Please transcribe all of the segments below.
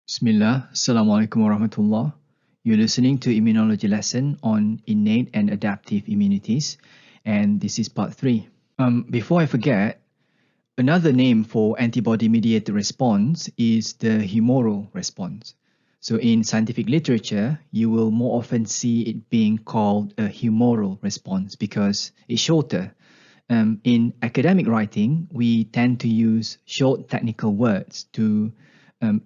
Bismillah, Assalamualaikum warahmatullah. You're listening to Immunology lesson on Innate and Adaptive Immunities, and this is part 3. Before I forget, another name for antibody-mediated response is the humoral response. So in scientific literature, you will more often see it being called a humoral response because it's shorter. In academic writing, we tend to use short technical words to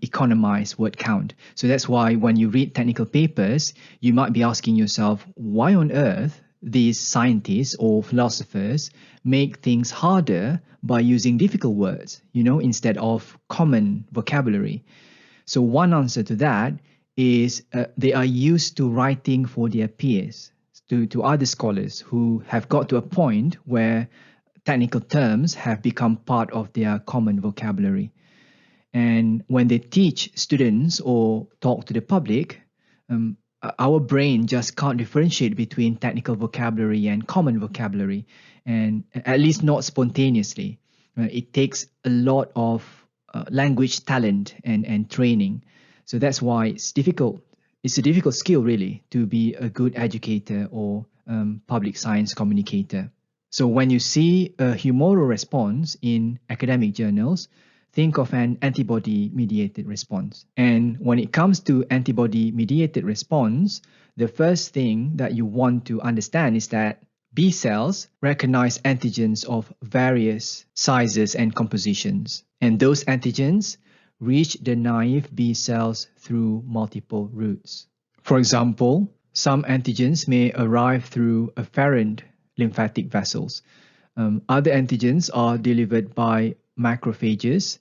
economize word count. So that's why when you read technical papers, you might be asking yourself, why on earth these scientists or philosophers make things harder by using difficult words, instead of common vocabulary? So one answer to that is they are used to writing for their peers, to other scholars who have got to a point where technical terms have become part of their common vocabulary. And when they teach students or talk to the public, our brain just can't differentiate between technical vocabulary and common vocabulary, and at least not spontaneously. It takes a lot of language talent and training. So that's why it's difficult. It's a difficult skill, really, to be a good educator or public science communicator. So when you see a humoral response in academic journals, think of an antibody-mediated response. And when it comes to antibody-mediated response, the first thing that you want to understand is that B cells recognize antigens of various sizes and compositions. And those antigens reach the naive B cells through multiple routes. For example, some antigens may arrive through afferent lymphatic vessels. Other antigens are delivered by macrophages.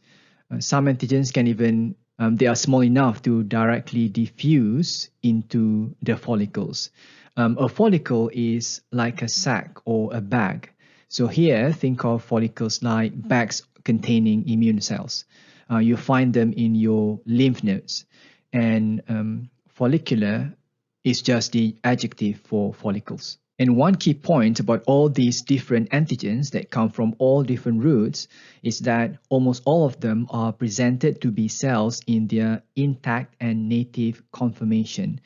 Some antigens can even, they are small enough to directly diffuse into the follicles. A follicle is like a sac or a bag. So here, think of follicles like bags containing immune cells. You find them in your lymph nodes. And follicular is just the adjective for follicles. And one key point about all these different antigens that come from all different routes is that almost all of them are presented to B cells in their intact and native conformation.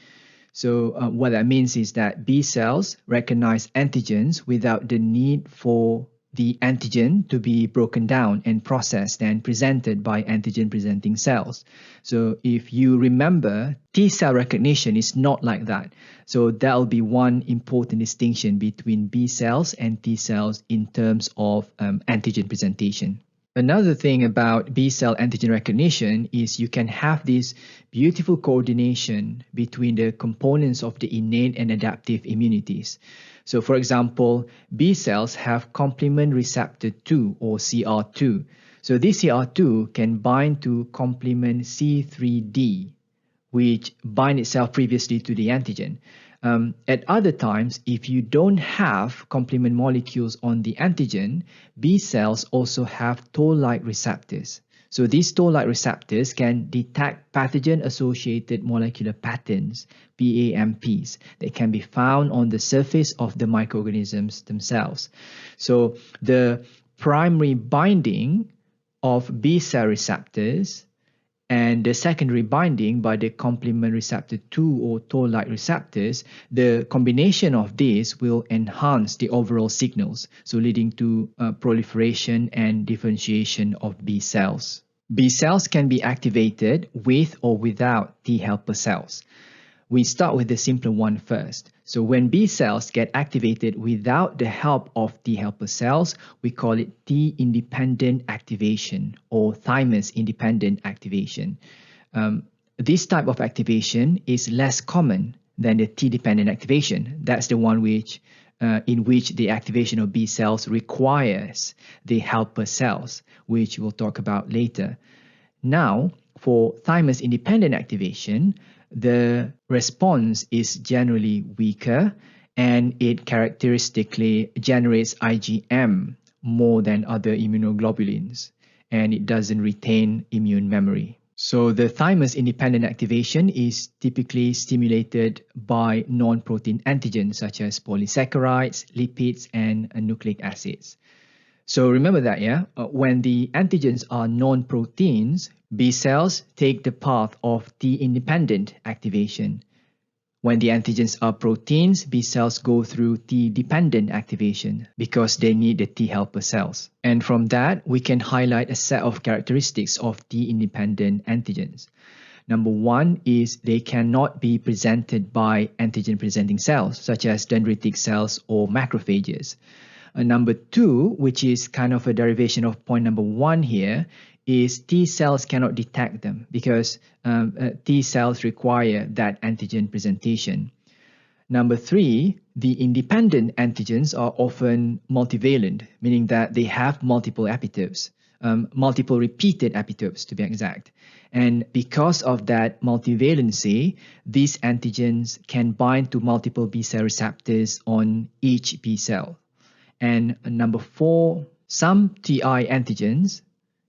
So what that means is that B cells recognize antigens without the need for the antigen to be broken down and processed and presented by antigen-presenting cells. So if you remember, T cell recognition is not like that. So that'll be one important distinction between B cells and T cells in terms of antigen presentation. Another thing about B cell antigen recognition is you can have this beautiful coordination between the components of the innate and adaptive immunities. So for example, B cells have complement receptor 2 or CR2. So this CR2 can bind to complement C3d, which bind itself previously to the antigen. At other times, if you don't have complement molecules on the antigen, B cells also have toll-like receptors. So these toll-like receptors can detect pathogen-associated molecular patterns, PAMPs, that can be found on the surface of the microorganisms themselves. So the primary binding of B cell receptors and the secondary binding by the complement receptor 2 or toll-like receptors, the combination of these will enhance the overall signals, so leading to proliferation and differentiation of B cells. B cells can be activated with or without T helper cells. We start with the simpler one first. So when B cells get activated without the help of T helper cells, we call it T-independent activation or thymus-independent activation. This type of activation is less common than the T-dependent activation. That's the one in which the activation of B cells requires the helper cells, which we'll talk about later. Now, for thymus-independent activation, the response is generally weaker and it characteristically generates IgM more than other immunoglobulins, and it doesn't retain immune memory. So the thymus-independent activation is typically stimulated by non-protein antigens such as polysaccharides, lipids, and nucleic acids. So remember that, yeah? When the antigens are non-proteins, B cells take the path of T-independent activation. When the antigens are proteins, B cells go through T-dependent activation because they need the T helper cells. And from that, we can highlight a set of characteristics of T-independent antigens. Number one is they cannot be presented by antigen-presenting cells, such as dendritic cells or macrophages. Number two, which is kind of a derivation of point number one here, is T cells cannot detect them because T cells require that antigen presentation. Number three, the independent antigens are often multivalent, meaning that they have multiple epitopes, multiple repeated epitopes to be exact. And because of that multivalency, these antigens can bind to multiple B cell receptors on each B cell. And number four, some TI antigens,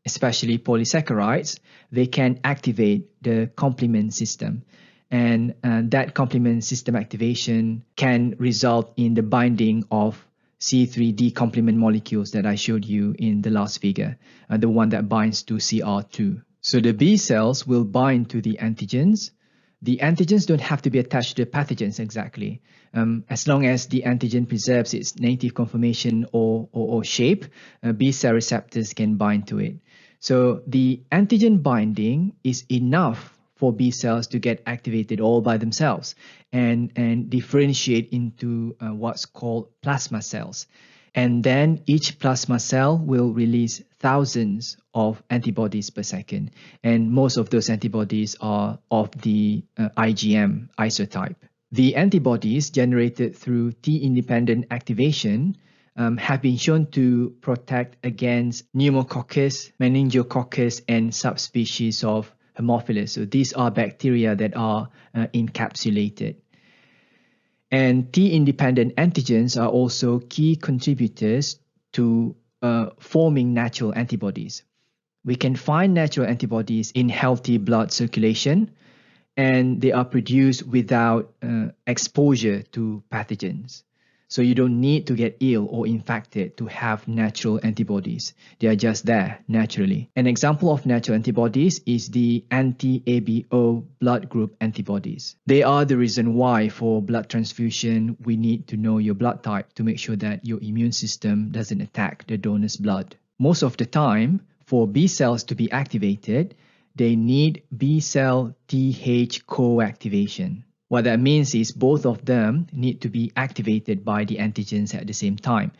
especially polysaccharides, they can activate the complement system. And that complement system activation can result in the binding of C3D complement molecules that I showed you in the last figure, the one that binds to CR2. So the B cells will bind to the antigens. The antigens don't have to be attached to the pathogens exactly. As long as the antigen preserves its native conformation or shape, B cell receptors can bind to it. So the antigen binding is enough for B cells to get activated all by themselves and differentiate into what's called plasma cells. And then each plasma cell will release thousands of antibodies per second. And most of those antibodies are of the IgM isotype. The antibodies generated through T-independent activation have been shown to protect against pneumococcus, meningococcus, and subspecies of Haemophilus. So these are bacteria that are encapsulated. And T-independent antigens are also key contributors to forming natural antibodies. We can find natural antibodies in healthy blood circulation, and they are produced without exposure to pathogens. So you don't need to get ill or infected to have natural antibodies. They are just there naturally. An example of natural antibodies is the anti-ABO blood group antibodies. They are the reason why for blood transfusion we need to know your blood type to make sure that your immune system doesn't attack the donor's blood. Most of the time, for B cells to be activated, they need B cell TH co-activation. What that means is both of them need to be activated by the antigens at the same time.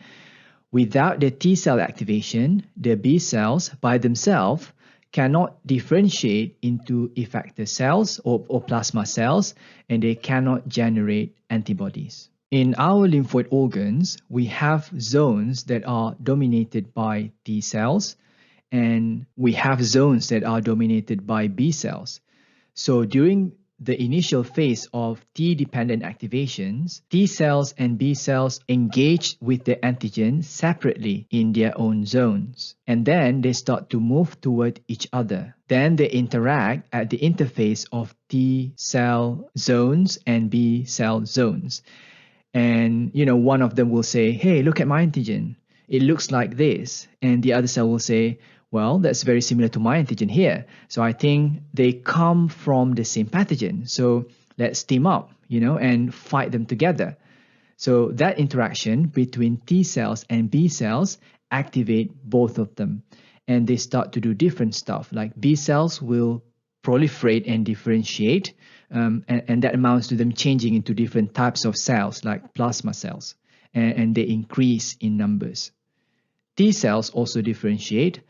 Without the T cell activation, the B cells by themselves cannot differentiate into effector cells or plasma cells, and they cannot generate antibodies. In our lymphoid organs, we have zones that are dominated by T cells, and we have zones that are dominated by B cells. So during the initial phase of T-dependent activations, T cells and B cells engage with the antigen separately in their own zones. And then they start to move toward each other. Then they interact at the interface of T cell zones and B cell zones. And, one of them will say, hey, look at my antigen. It looks like this. And the other cell will say, well, that's very similar to my antigen here. So I think they come from the same pathogen. So let's team up, and fight them together. So that interaction between T cells and B cells activate both of them. And they start to do different stuff. Like B cells will proliferate and differentiate. And that amounts to them changing into different types of cells, like plasma cells. And they increase in numbers. T cells also differentiate.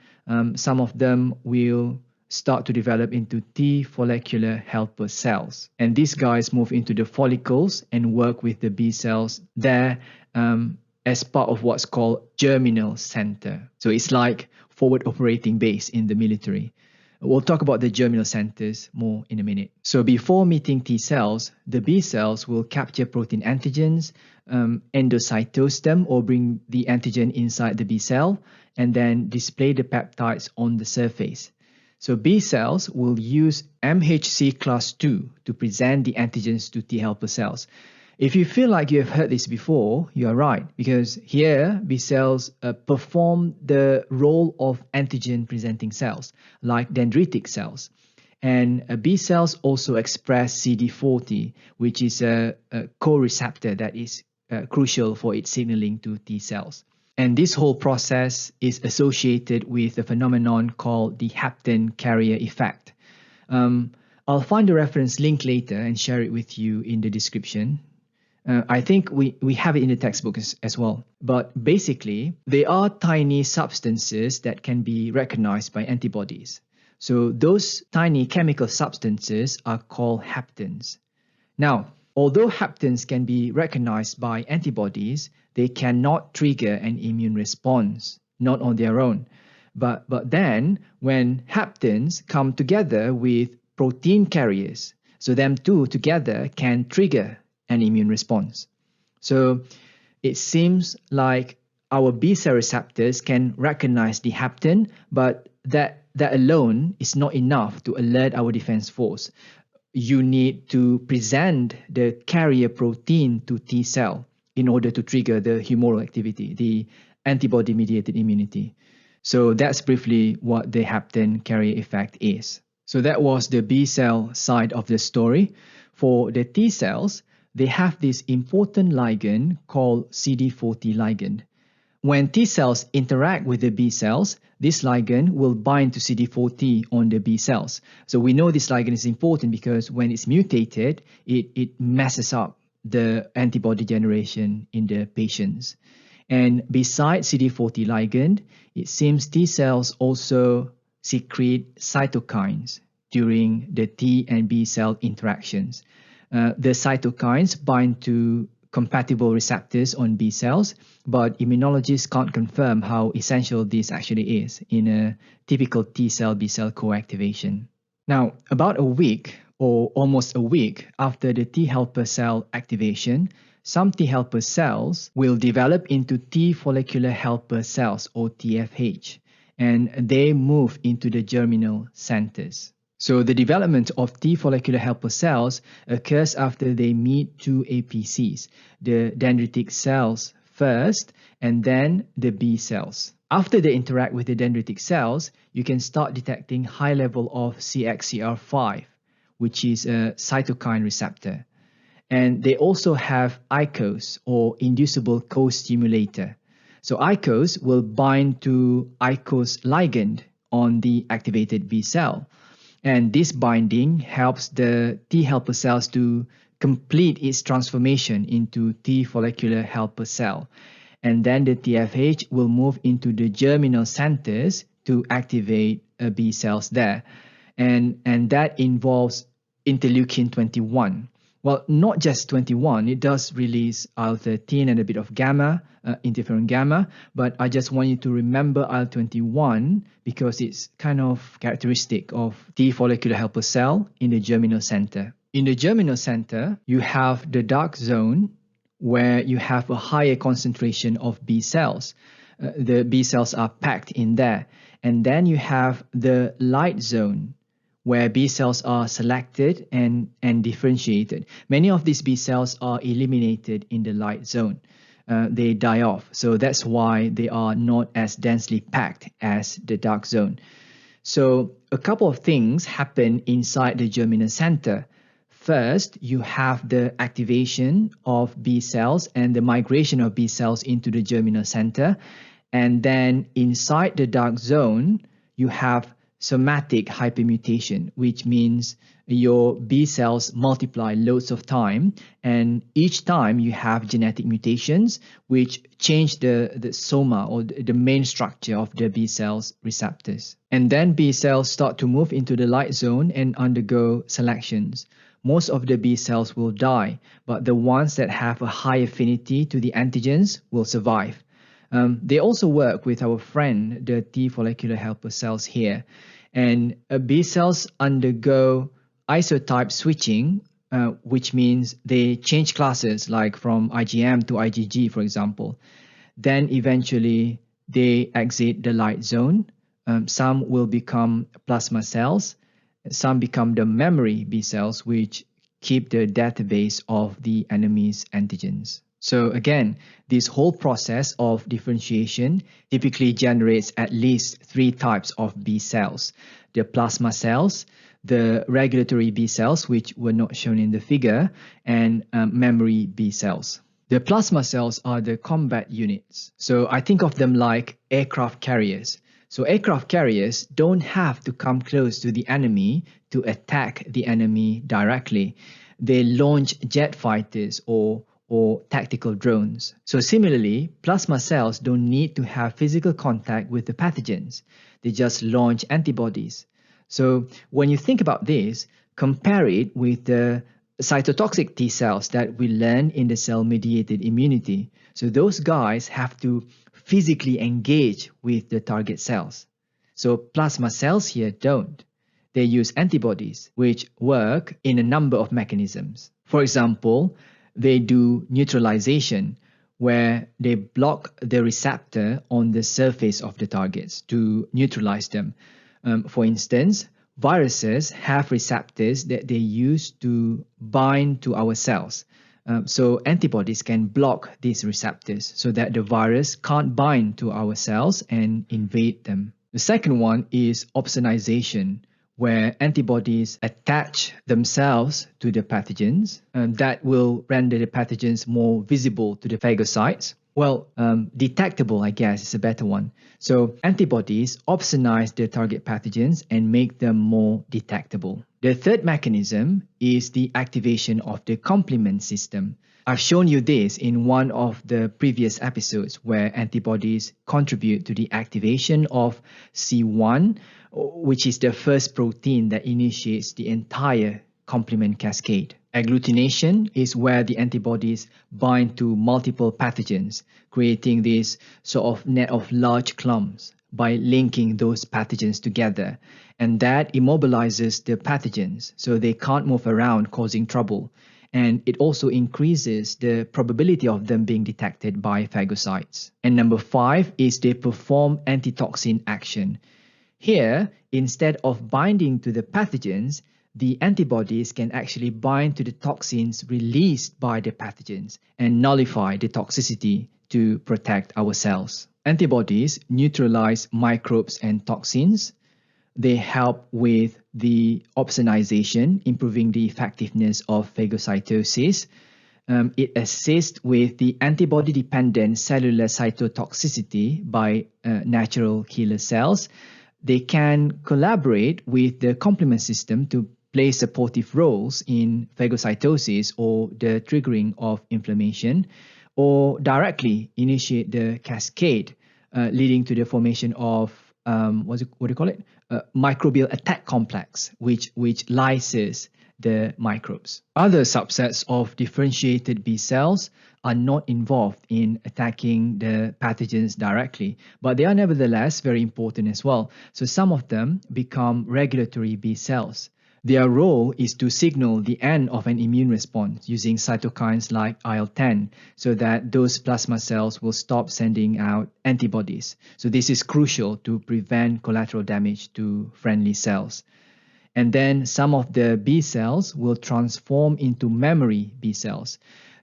Some of them will start to develop into T follicular helper cells. And these guys move into the follicles and work with the B cells there as part of what's called germinal center. So it's like forward operating base in the military. We'll talk about the germinal centers more in a minute. So before meeting T cells, the B cells will capture protein antigens, endocytose them or bring the antigen inside the B cell, and then display the peptides on the surface. So B cells will use MHC class II to present the antigens to T helper cells. If you feel like you have heard this before, you are right, because here B cells perform the role of antigen-presenting cells, like dendritic cells. And B cells also express CD40, which is a co-receptor that is crucial for its signaling to T cells. And this whole process is associated with a phenomenon called the hapten-carrier effect. I'll find the reference link later and share it with you in the description. I think we have it in the textbook as well. But basically, they are tiny substances that can be recognized by antibodies. So those tiny chemical substances are called haptens. Now, although haptens can be recognized by antibodies, they cannot trigger an immune response, not on their own. But then, when haptens come together with protein carriers, so them two together can trigger an immune response. So it seems like our B cell receptors can recognize the hapten, but that alone is not enough to alert our defense force. You need to present the carrier protein to T cell in order to trigger the humoral activity, the antibody-mediated immunity. So that's briefly what the hapten-carrier effect is. So that was the B cell side of the story. For the T cells, they have this important ligand called CD40 ligand. When T cells interact with the B cells, this ligand will bind to CD40 on the B cells. So we know this ligand is important because when it's mutated, it messes up the antibody generation in the patients. And besides CD40 ligand, it seems T cells also secrete cytokines during the T and B cell interactions. The cytokines bind to compatible receptors on B cells, but immunologists can't confirm how essential this actually is in a typical T cell B cell co-activation. Now, about a week or almost a week after the T helper cell activation, some T helper cells will develop into T follicular helper cells or TFH, and they move into the germinal centers. So the development of T follicular helper cells occurs after they meet two APCs, the dendritic cells first and then the B cells. After they interact with the dendritic cells, you can start detecting high level of CXCR5, which is a cytokine receptor. And they also have ICOS or inducible co-stimulator. So ICOS will bind to ICOS ligand on the activated B cell. And this binding helps the T helper cells to complete its transformation into T follicular helper cell. And then the TFH will move into the germinal centers to activate B cells there. And that involves interleukin 21. Well, not just 21, it does release IL-13 and a bit of gamma, interferon gamma, but I just want you to remember IL-21 because it's kind of characteristic of T follicular helper cell in the germinal center. In the germinal center, you have the dark zone where you have a higher concentration of B cells. The B cells are packed in there. And then you have the light zone, where B cells are selected and differentiated. Many of these B cells are eliminated in the light zone. They die off. So that's why they are not as densely packed as the dark zone. So a couple of things happen inside the germinal center. First, you have the activation of B cells and the migration of B cells into the germinal center. And then inside the dark zone, you have somatic hypermutation, which means your B cells multiply loads of time, and each time you have genetic mutations which change the soma or the main structure of the B cells receptors. And then B cells start to move into the light zone and undergo selections. Most of the B cells will die, but the ones that have a high affinity to the antigens will survive. They also work with our friend, the T follicular helper cells here. And B cells undergo isotype switching, which means they change classes, like from IgM to IgG, for example. Then eventually they exit the light zone. Some will become plasma cells. Some become the memory B cells, which keep the database of the enemy's antigens. So again, this whole process of differentiation typically generates at least 3 types of B cells: the plasma cells, the regulatory B cells, which were not shown in the figure, and memory B cells. The plasma cells are the combat units. So I think of them like aircraft carriers. So aircraft carriers don't have to come close to the enemy to attack the enemy directly. They launch jet fighters or tactical drones. So similarly, plasma cells don't need to have physical contact with the pathogens. They just launch antibodies. So when you think about this, compare it with the cytotoxic T cells that we learn in the cell-mediated immunity. So those guys have to physically engage with the target cells. So plasma cells here don't. They use antibodies, which work in a number of mechanisms. For example, they do neutralization, where they block the receptor on the surface of the targets to neutralize them. For instance, viruses have receptors that they use to bind to our cells. So antibodies can block these receptors so that the virus can't bind to our cells and invade them. The second one is opsonization, where antibodies attach themselves to the pathogens that will render the pathogens more visible to the phagocytes. Well, detectable, I guess, is a better one. So antibodies opsonize the target pathogens and make them more detectable. The third mechanism is the activation of the complement system. I've shown you this in one of the previous episodes where antibodies contribute to the activation of C1, which is the first protein that initiates the entire complement cascade. Agglutination is where the antibodies bind to multiple pathogens, creating this sort of net of large clumps by linking those pathogens together. And that immobilizes the pathogens so they can't move around, causing trouble. And it also increases the probability of them being detected by phagocytes. And number 5 is they perform antitoxin action. Here, instead of binding to the pathogens, the antibodies can actually bind to the toxins released by the pathogens and nullify the toxicity to protect our cells. Antibodies neutralize microbes and toxins. They help with the opsonization, improving the effectiveness of phagocytosis. It assists with the antibody-dependent cellular cytotoxicity by natural killer cells. They can collaborate with the complement system to play supportive roles in phagocytosis or the triggering of inflammation, or directly initiate the cascade, leading to the formation of microbial attack complex, which lyses the microbes. Other subsets of differentiated B cells are not involved in attacking the pathogens directly, but they are nevertheless very important as well. So some of them become regulatory B cells. Their role is to signal the end of an immune response using cytokines like IL-10 so that those plasma cells will stop sending out antibodies. So this is crucial to prevent collateral damage to friendly cells. And then some of the B cells will transform into memory B cells.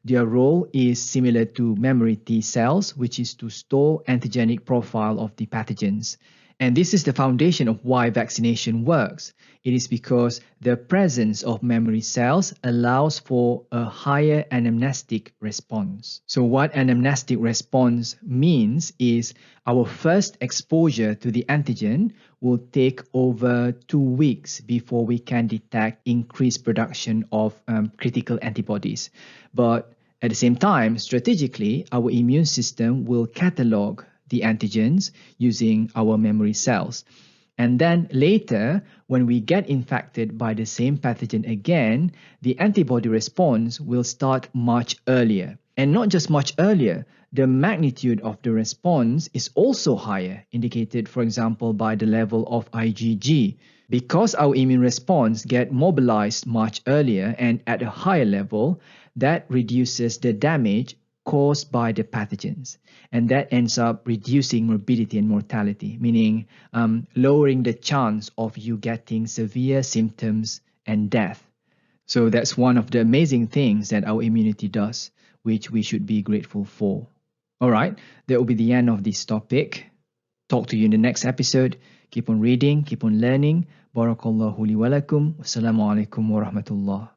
Their role is similar to memory T cells, which is to store antigenic profile of the pathogens. And this is the foundation of why vaccination works. It is because the presence of memory cells allows for a higher anamnestic response. So what anamnestic response means is our first exposure to the antigen will take over 2 weeks before we can detect increased production of critical antibodies. But at the same time, strategically, our immune system will catalog the antigens using our memory cells. And then later, when we get infected by the same pathogen again, the antibody response will start much earlier. And not just much earlier, the magnitude of the response is also higher, indicated, for example, by the level of IgG. Because our immune response gets mobilized much earlier and at a higher level, that reduces the damage caused by the pathogens, and that ends up reducing morbidity and mortality, meaning lowering the chance of you getting severe symptoms and death. So that's one of the amazing things that our immunity does, which we should be grateful for. All right, that will be the end of this topic. Talk to you in the next episode. Keep on reading, keep on learning. Barakallahu li wa lakum. Wassalamu alaikum warahmatullah.